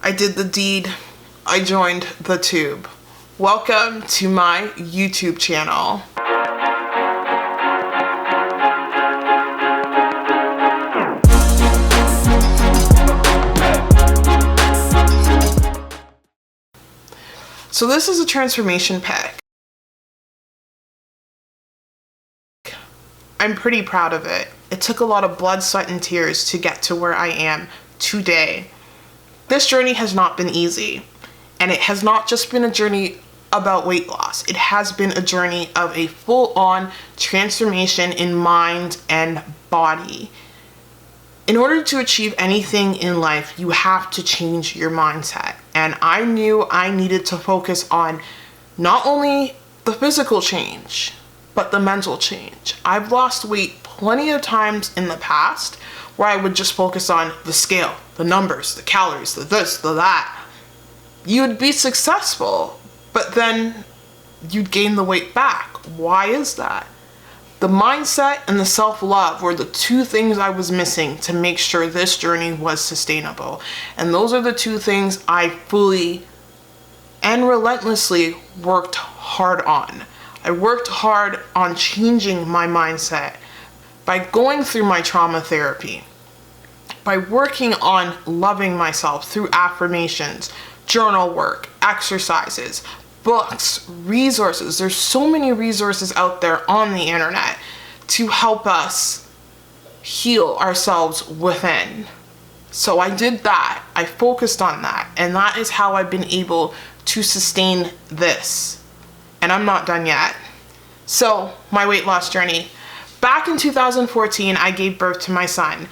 I did the deed. I joined the tube. Welcome to my YouTube channel. So this is a transformation pic. I'm pretty proud of it. It took a lot of blood, sweat, and tears to get to where I am today. This journey has not been easy, and it has not just been a journey about weight loss. It has been a journey of a full-on transformation in mind and body. In order to achieve anything in life, you have to change your mindset. And I knew I needed to focus on not only the physical change, but the mental change. I've lost weight plenty of times in the past where I would just focus on the scale, the numbers, the calories, the this, the that. You'd be successful, but then you'd gain the weight back. Why is that? The mindset and the self-love were the two things I was missing to make sure this journey was sustainable. And those are the two things I fully and relentlessly worked hard on. I worked hard on changing my mindset by going through my trauma therapy, by working on loving myself through affirmations, journal work, exercises, books, resources. There's so many resources out there on the internet to help us heal ourselves within. So I did that. I focused on that. And that is how I've been able to sustain this. And I'm not done yet. So my weight loss journey. Back in 2014, I gave birth to my son.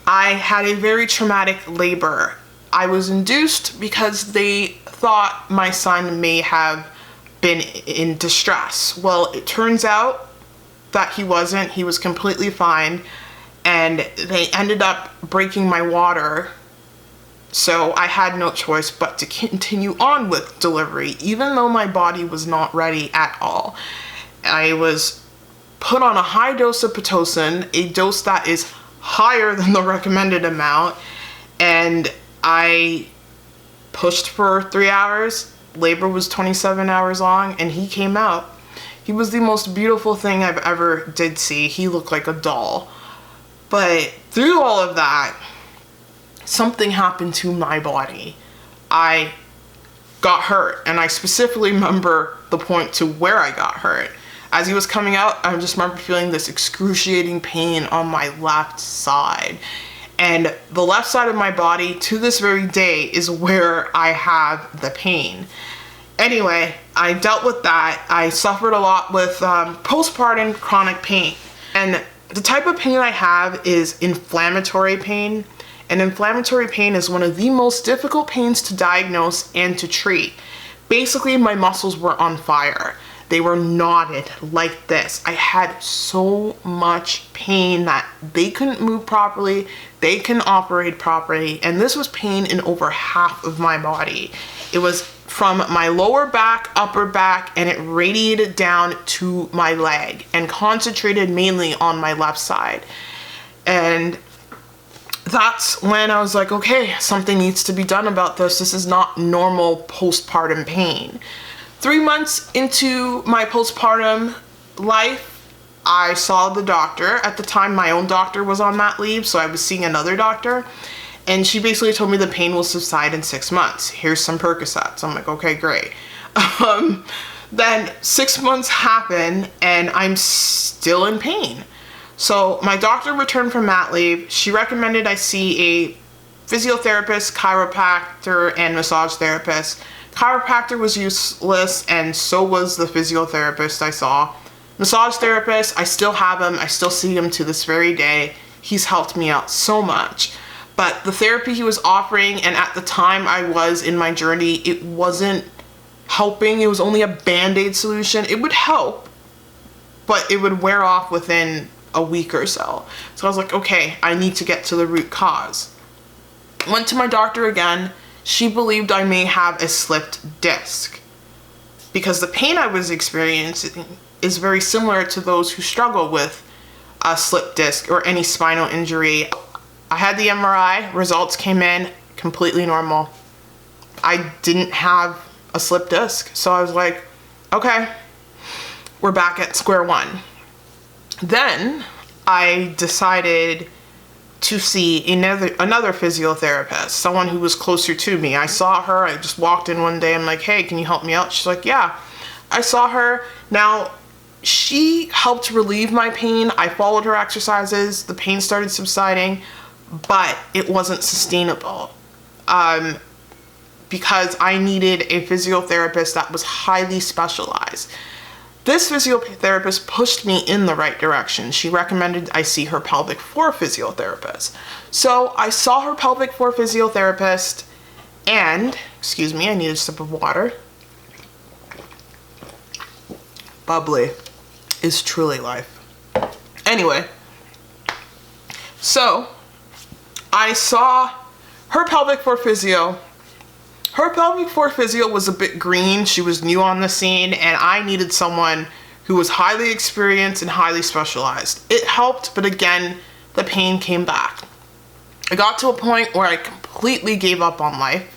I had a very traumatic labor. I was induced because they thought my son may have been in distress. Well, it turns out that he wasn't. He was completely fine, and they ended up breaking my water. So I had no choice but to continue on with delivery, even though my body was not ready at all. I was put on a high dose of Pitocin, a dose that is higher than the recommended amount, and I pushed for 3 hours. Labor was 27 hours long, and he came out. He was the most beautiful thing I've ever did see. He looked like a doll. But through all of that, something happened to my body. I got hurt, and I specifically remember the point to where I got hurt. As he was coming out, I just remember feeling this excruciating pain on my left side. And the left side of my body to this very day is where I have the pain. Anyway, I dealt with that. I suffered a lot with postpartum chronic pain. And the type of pain I have is inflammatory pain. And inflammatory pain is one of the most difficult pains to diagnose and to treat. Basically, my muscles were on fire. They were knotted like this. I had so much pain that they couldn't move properly. They couldn't operate properly. And this was pain in over half of my body. It was from my lower back, upper back, and it radiated down to my leg and concentrated mainly on my left side. And that's when I was like, okay, something needs to be done about this. This is not normal postpartum pain. 3 months into my postpartum life, I saw the doctor. At the time, my own doctor was on mat leave, so I was seeing another doctor. And she basically told me the pain will subside in 6 months. Here's some Percocets. I'm like, okay, great. Then 6 months happen, and I'm still in pain. So my doctor returned from mat leave. She recommended I see a physiotherapist, chiropractor, and massage therapist. Chiropractor was useless, and so was the physiotherapist I saw. Massage therapist, I still have him. I still see him to this very day. He's helped me out so much. But the therapy he was offering, and at the time I was in my journey, it wasn't helping. It was only a band-aid solution. It would help, but it would wear off within a week or so. So I was like, okay, I need to get to the root cause. Went to my doctor again. She believed I may have a slipped disc because the pain I was experiencing is very similar to those who struggle with a slipped disc or any spinal injury. I had the MRI, results came in completely normal. I didn't have a slip disc. So I was like, okay, we're back at square one. Then I decided to see another physiotherapist, someone who was closer to me. I saw her, I just walked in one day, I'm like, hey, can you help me out? She's like, yeah. I saw her. Now, she helped relieve my pain. I followed her exercises. The pain started subsiding, but it wasn't sustainable because I needed a physiotherapist that was highly specialized. This physiotherapist pushed me in the right direction. She recommended I see her pelvic floor physiotherapist. So I saw her pelvic floor physiotherapist and, excuse me, I need a sip of water. Bubbly is truly life. Anyway, so I saw her pelvic floor physio. Her pelvic floor physio was a bit green. She was new on the scene, and I needed someone who was highly experienced and highly specialized. It helped, but again, the pain came back. I got to a point where I completely gave up on life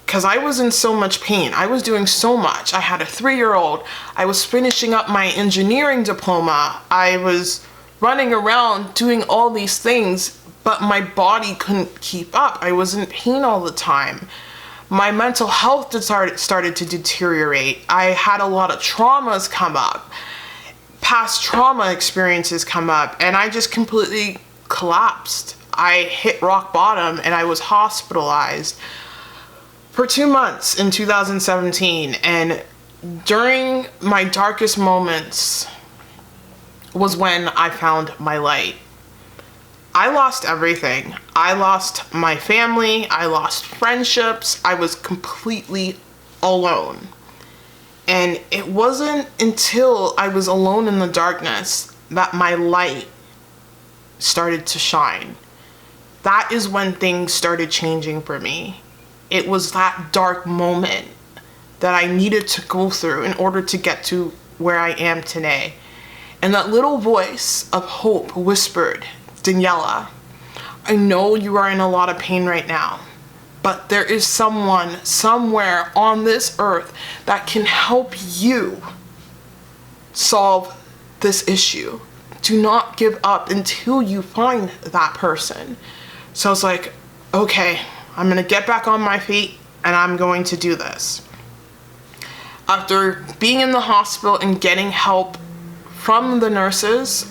because I was in so much pain. I was doing so much. I had a 3-year-old. I was finishing up my engineering diploma. I was running around doing all these things, but my body couldn't keep up. I was in pain all the time. My mental health started to deteriorate. I had a lot of traumas come up, past trauma experiences come up, and I just completely collapsed. I hit rock bottom and I was hospitalized for 2 months in 2017. And during my darkest moments was when I found my light. I lost everything. I lost my family. I lost friendships. I was completely alone. And it wasn't until I was alone in the darkness that my light started to shine. That is when things started changing for me. It was that dark moment that I needed to go through in order to get to where I am today. And that little voice of hope whispered, Daniella, I know you are in a lot of pain right now, but there is someone somewhere on this earth that can help you solve this issue. Do not give up until you find that person. So I was like, okay, I'm gonna get back on my feet and I'm going to do this. After being in the hospital and getting help from the nurses,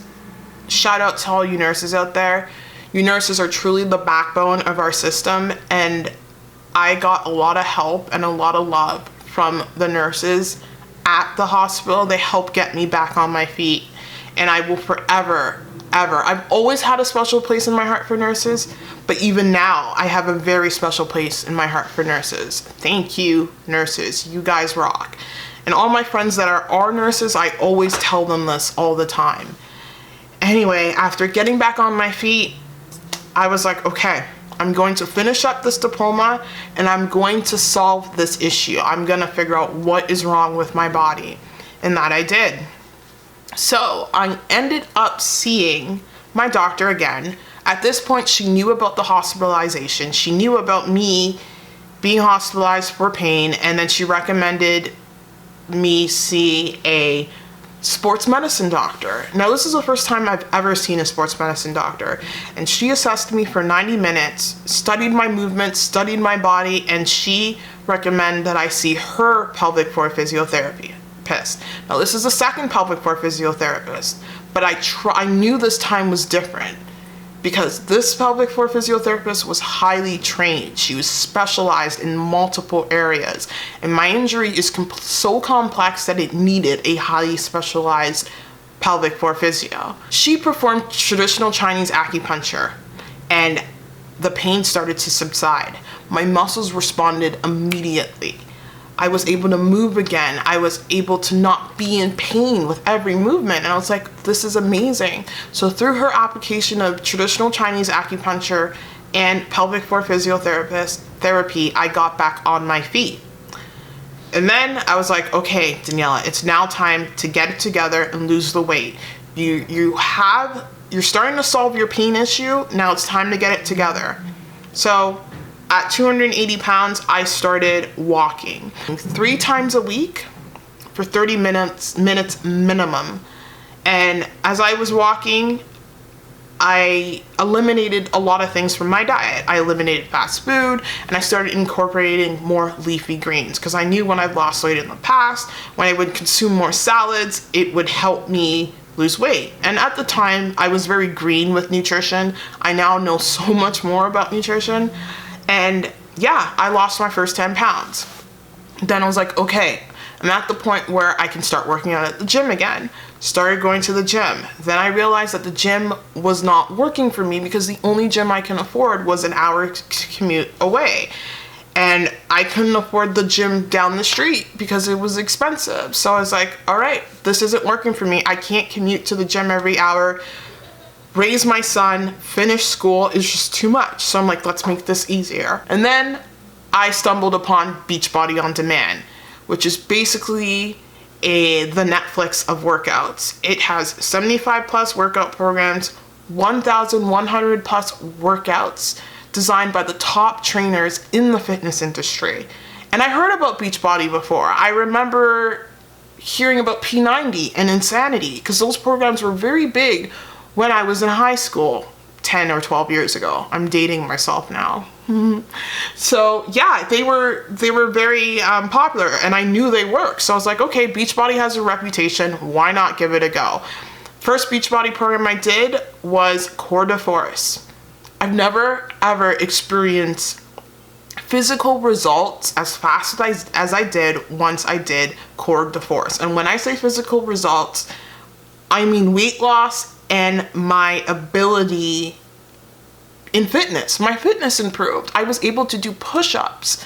shout out to all you nurses out there. You nurses are truly the backbone of our system, and I got a lot of help and a lot of love from the nurses at the hospital. They helped get me back on my feet, and I will forever, I've always had a special place in my heart for nurses, but even now I have a very special place in my heart for nurses. Thank you, nurses. You guys rock. And all my friends that are nurses, I always tell them this all the time. Anyway, after getting back on my feet, I was like, okay, I'm going to finish up this diploma and I'm going to solve this issue. I'm going to figure out what is wrong with my body. And that I did. So I ended up seeing my doctor again. At this point, she knew about the hospitalization. She knew about me being hospitalized for pain, and then she recommended me see a sports medicine doctor. Now, this is the first time I've ever seen a sports medicine doctor, and she assessed me for 90 minutes, studied my movements, studied my body, and she recommended that I see her pelvic floor physiotherapist. Now, this is the second pelvic floor physiotherapist, but I knew this time was different because this pelvic floor physiotherapist was highly trained. She was specialized in multiple areas, and my injury is so complex that it needed a highly specialized pelvic floor physio. She performed traditional Chinese acupuncture, and the pain started to subside. My muscles responded immediately. I was able to move again. I was able to not be in pain with every movement. And I was like, this is amazing. So through her application of traditional Chinese acupuncture and pelvic floor therapy, I got back on my feet. And then I was like, okay, Daniella, it's now time to get it together and lose the weight. You're starting to solve your pain issue. Now it's time to get it together. So At 280 pounds, I started walking 3 times a week for 30 minutes minimum. And as I was walking, I eliminated a lot of things from my diet. I eliminated fast food, and I started incorporating more leafy greens because I knew when I've lost weight in the past, when I would consume more salads, it would help me lose weight. And at the time, I was very green with nutrition. I now know so much more about nutrition. And yeah, I lost my first 10 pounds. Then I was like, okay, I'm at the point where I can start working out at the gym again. Started going to the gym. Then I realized that the gym was not working for me because the only gym I can afford was an hour commute away. And I couldn't afford the gym down the street because it was expensive. So I was like, all right, this isn't working for me. I can't commute to the gym every hour, raise my son, finish school. It's just too much. So I'm like, let's make this easier. And then I stumbled upon Beachbody on Demand, which is basically the Netflix of workouts. It has 75 plus workout programs, 1,100 plus workouts designed by the top trainers in the fitness industry. And I heard about Beachbody before. I remember hearing about P90 and Insanity because those programs were very big when I was in high school 10 or 12 years ago. I'm dating myself now. So yeah, they were very popular, and I knew they worked. So I was like, okay, Beachbody has a reputation. Why not give it a go? First Beachbody program I did was Core de Force. I've never ever experienced physical results as fast as I did once I did Core de Force. And when I say physical results, I mean weight loss and my ability in fitness. My fitness improved. I was able to do push-ups.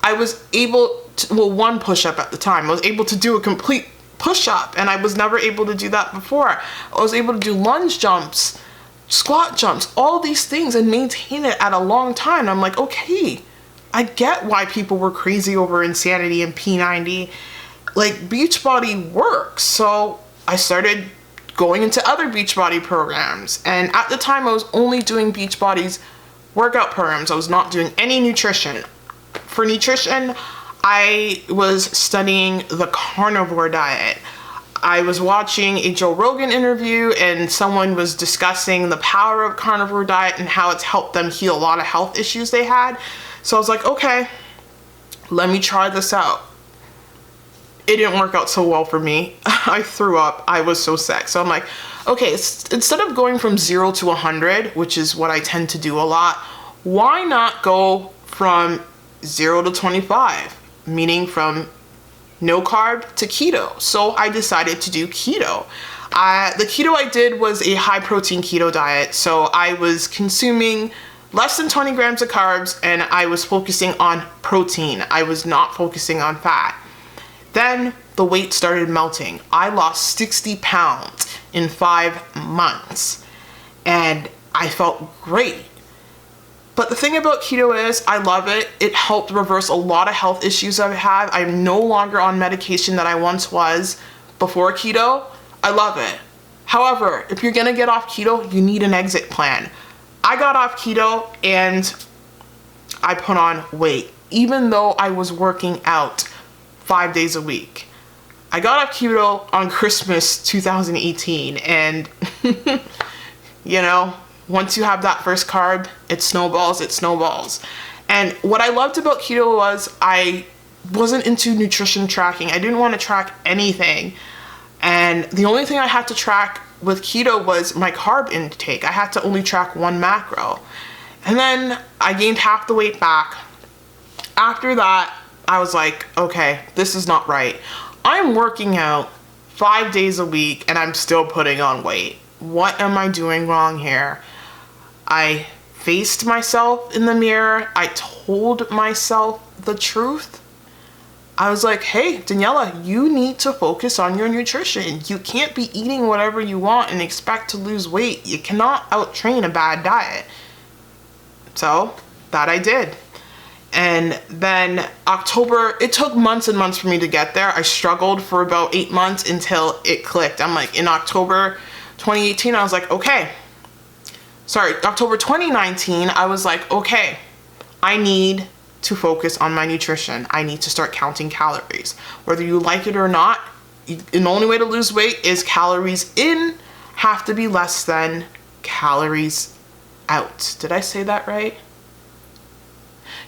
I was able to, well, one push-up at the time. I was able to do a complete push-up, and I was never able to do that before. I was able to do lunge jumps, squat jumps, all these things, and maintain it at a long time. I'm like, okay, I get why people were crazy over Insanity and P90. Like, Beachbody works. So I started going into other Beachbody programs. And at the time, I was only doing Beachbody's workout programs. I was not doing any nutrition. For nutrition, I was studying the carnivore diet. I was watching a Joe Rogan interview, and someone was discussing the power of carnivore diet and how it's helped them heal a lot of health issues they had. So I was like, okay, let me try this out. It didn't work out so well for me. I threw up. I was so sick. So I'm like, okay, instead of going from 0 to 100, which is what I tend to do a lot, why not go from 0 to 25, meaning from no carb to keto? So I decided to do keto. The keto I did was a high protein keto diet. So I was consuming less than 20 grams of carbs, and I was focusing on protein. I was not focusing on fat. Then the weight started melting. I lost 60 pounds in 5 months, and I felt great. But the thing about keto is I love it. It helped reverse a lot of health issues I've had. I'm no longer on medication that I once was before keto. I love it. However, if you're gonna get off keto, you need an exit plan. I got off keto and I put on weight, even though I was working out 5 days a week. I got off keto on Christmas 2018, and you know, once you have that first carb, it snowballs. And what I loved about keto was I wasn't into nutrition tracking. I didn't want to track anything. And the only thing I had to track with keto was my carb intake. I had to only track one macro. And then I gained half the weight back. After that, I was like, okay, this is not right. I'm working out 5 days a week and I'm still putting on weight. What am I doing wrong here? I faced myself in the mirror. I told myself the truth. I was like, hey, Daniella, you need to focus on your nutrition. You can't be eating whatever you want and expect to lose weight. You cannot out-train a bad diet. So that I did. And then October, it took months and months for me to get there. I struggled for about 8 months until it clicked. I'm like, in October 2018, I was like, okay. Sorry, October 2019, I was like, okay, I need to focus on my nutrition. I need to start counting calories. Whether you like it or not, the only way to lose weight is calories in have to be less than calories out. Did I say that right?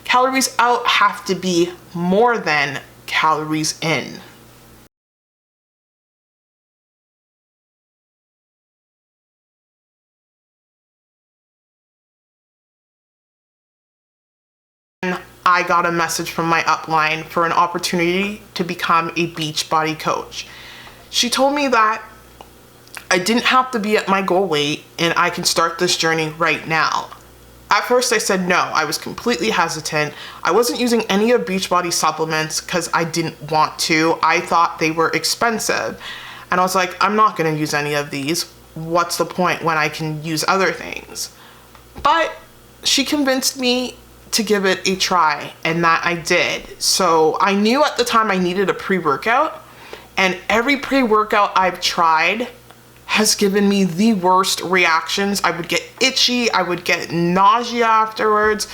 Calories out have to be more than calories in. I got a message from my upline for an opportunity to become a Beachbody coach. She told me that I didn't have to be at my goal weight and I can start this journey right now. At first I said no. I was completely hesitant. I wasn't using any of Beachbody supplements because I didn't want to. I thought they were expensive. And I was like, I'm not going to use any of these. What's the point when I can use other things? But she convinced me to give it a try, and that I did. So I knew at the time I needed a pre-workout, and every pre-workout I've tried has given me the worst reactions. I would get itchy, I would get nausea afterwards,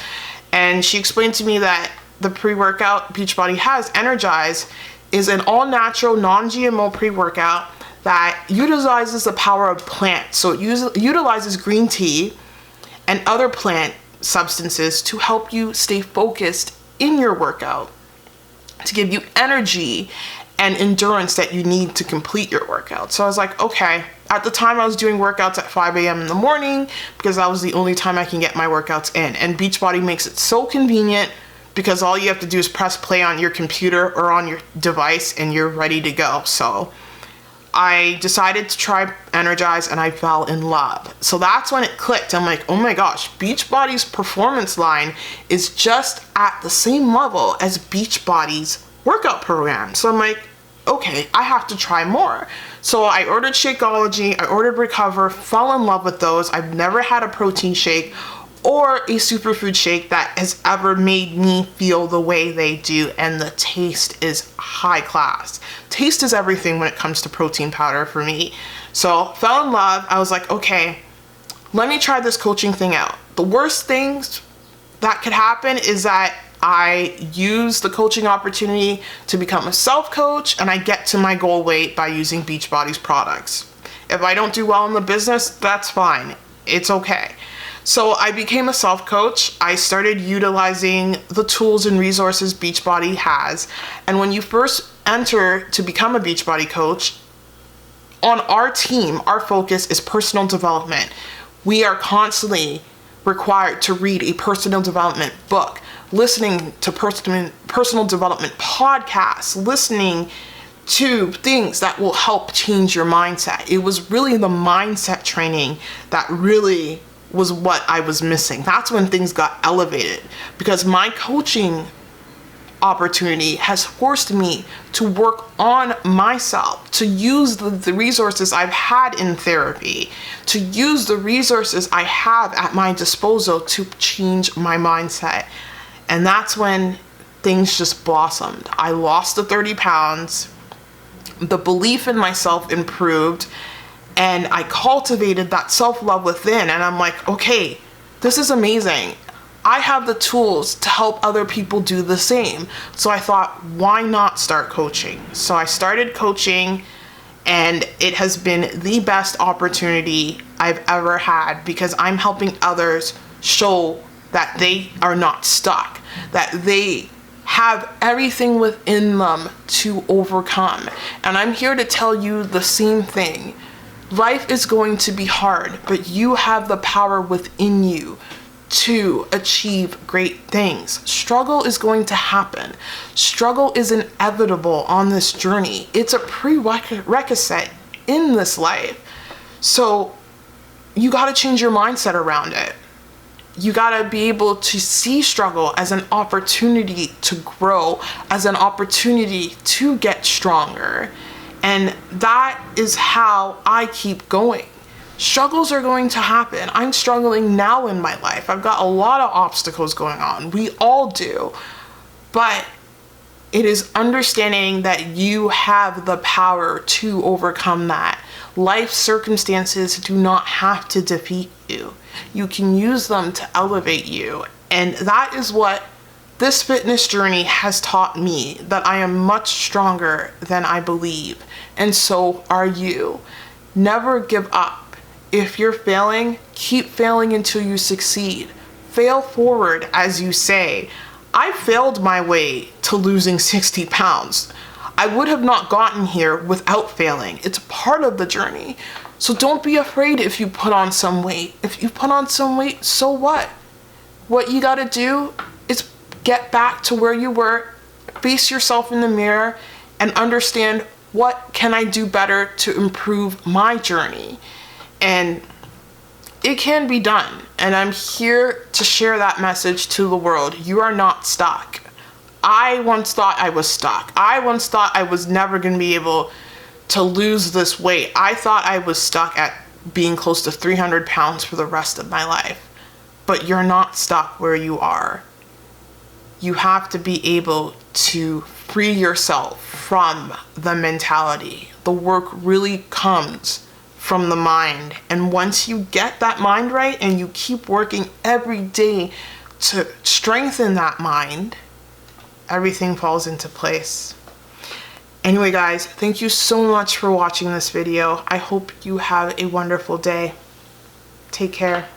and she explained to me that the pre-workout Beachbody has, Energize, is an all-natural, non-GMO pre-workout that utilizes the power of plants. So it utilizes green tea and other plant substances to help you stay focused in your workout, to give you energy and endurance that you need to complete your workout. So I was like, okay. At the time I was doing workouts at 5 a.m. in the morning because that was the only time I can get my workouts in. And Beachbody makes it so convenient because all you have to do is press play on your computer or on your device and you're ready to go. So I decided to try Energize and I fell in love. So that's when it clicked. I'm like, oh my gosh, Beachbody's performance line is just at the same level as Beachbody's workout program. So I'm like, okay, I have to try more. So I ordered Shakeology, I ordered Recover, fell in love with those. I've never had a protein shake or a superfood shake that has ever made me feel the way they do, and the taste is high class. Taste is everything when it comes to protein powder for me. So fell in love. I was like, okay, let me try this coaching thing out. The worst things that could happen is that I use the coaching opportunity to become a self-coach and I get to my goal weight by using Beachbody's products. If I don't do well in the business, that's fine. It's okay. So I became a self-coach. I started utilizing the tools and resources Beachbody has. And when you first enter to become a Beachbody coach, on our team, our focus is personal development. We are constantly required to read a personal development book, listening to personal development podcasts, listening to things that will help change your mindset. It was really the mindset training that really was what I was missing. That's when things got elevated, because my coaching opportunity has forced me to work on myself, to use the resources I've had in therapy, to use the resources I have at my disposal to change my mindset. And that's when things just blossomed. I lost the 30 pounds, the belief in myself improved, and I cultivated that self-love within. And I'm like, okay, this is amazing. I have the tools to help other people do the same. So I thought, why not start coaching? So I started coaching, and it has been the best opportunity I've ever had, because I'm helping others show that they are not stuck, that they have everything within them to overcome. And I'm here to tell you the same thing. Life is going to be hard, but you have the power within you to achieve great things. Struggle is going to happen. Struggle is inevitable on this journey. It's a prerequisite in this life. So you got to change your mindset around it. You got to be able to see struggle as an opportunity to grow, as an opportunity to get stronger. And that is how I keep going. Struggles are going to happen. I'm struggling now in my life. I've got a lot of obstacles going on. We all do. But it is understanding that you have the power to overcome that. Life circumstances do not have to defeat you. You can use them to elevate you. And that is what this fitness journey has taught me, that I am much stronger than I believe. And so are you. Never give up. If you're failing, keep failing until you succeed. Fail forward, as you say. I failed my way to losing 60 pounds. I would have not gotten here without failing. It's part of the journey. So don't be afraid if you put on some weight. If you put on some weight, so what? What you gotta do is get back to where you were, face yourself in the mirror, and understand, what can I do better to improve my journey? And it can be done. And I'm here to share that message to the world. You are not stuck. I once thought I was stuck. I once thought I was never going to be able to lose this weight. I thought I was stuck at being close to 300 pounds for the rest of my life. But you're not stuck where you are. You have to be able to free yourself from the mentality. The work really comes from the mind. And once you get that mind right and you keep working every day to strengthen that mind, everything falls into place. Anyway, guys, thank you so much for watching this video. I hope you have a wonderful day. Take care.